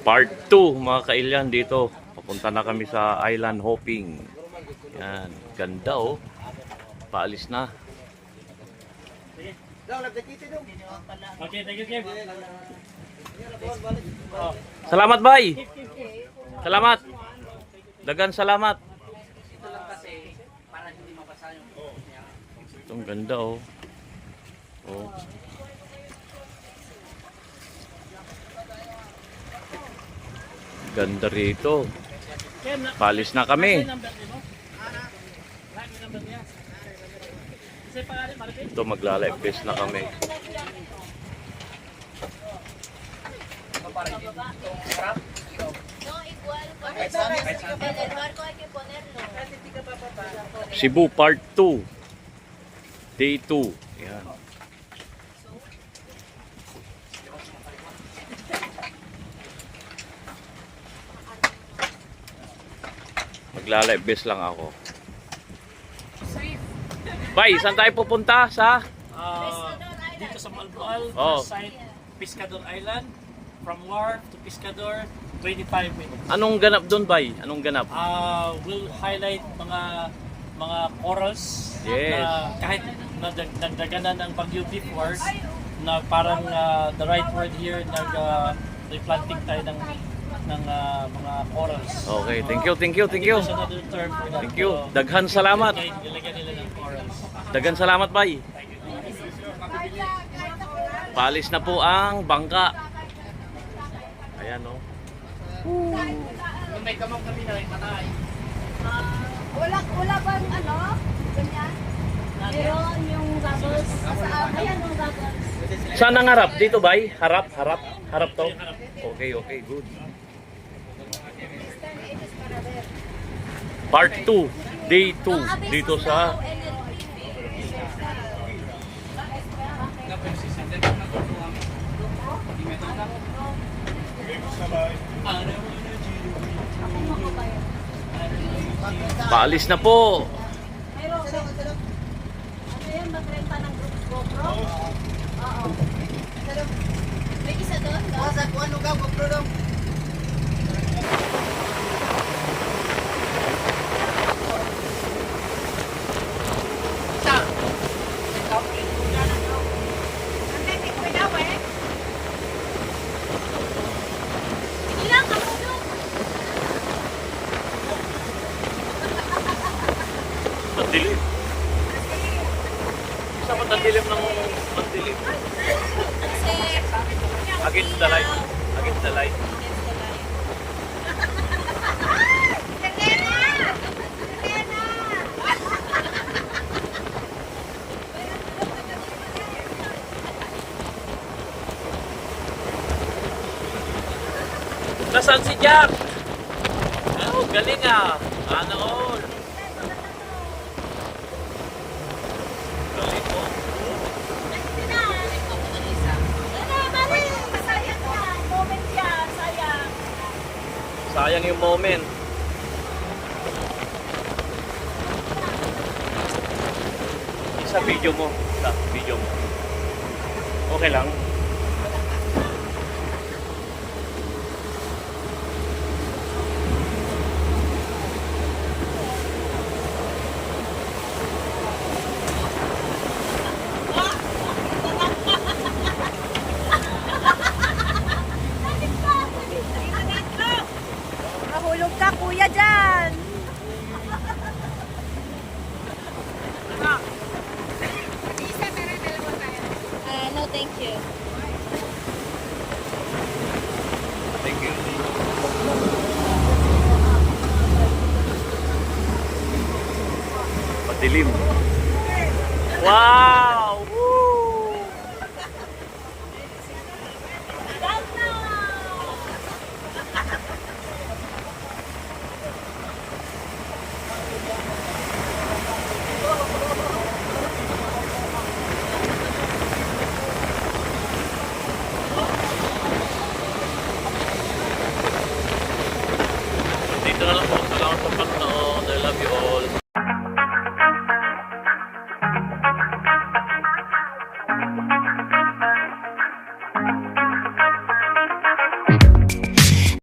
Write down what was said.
Part 2 mga kailyan dito. Papunta na kami sa island hopping. Yan, ganda oh. Paalis na. Okay, thank you, Kim. Salamat, bay. Salamat. Dagan salamat. Ito lang kasi para hindi mabasa yung niya. Itong ganda oh. Oh. Ganda rito. Palis na kami. Ito magla-live fest na kami. Cebu Part 2. Day 2. Yan. Magla-live fest lang ako. Bay, saan tayo pupunta? Sa? Dito sa Malboal, Oh. site Pescador Island. From wharf to Pescador, 25 minutes. Anong ganap doon, Bay? Anong ganap? We'll highlight mga corals Yes. na kahit nagdaganan ng bagyo before na parang the right word here replanting tayo ng mga corals. Okay, thank you. There's another term for that. Thank you. Daghan salamat. Nilagyan nila ng corals. Daghan salamat, Bay. Paalis na po ang bangka. Ayan, oh. Kung may kamang kami na rin patay. Wala bang ano? Ganyan? Meron yung goggles. Ayan yung goggles. Saan ang harap? Dito, Bay? Harap to? Okay, good. Part 2, day 2, dito sa paalis na po. Meron. Ano yan? Magrenta ng GoPro? Oo. May isa doon? Sa kung ano ka, GoPro daw. Ilang ako doon? Madilim. Isa mo madilim ng madilim. Kasi... Against the light. Against the light. Nasaan si Jack? Oh, galing ah. Ano all? Galing mo. Sayang yung moment. Sa video mo. Sa video mo. Okay lang. Nahulog ka, kuya, dyan! No, thank you. Thank you. Madilim. Wow!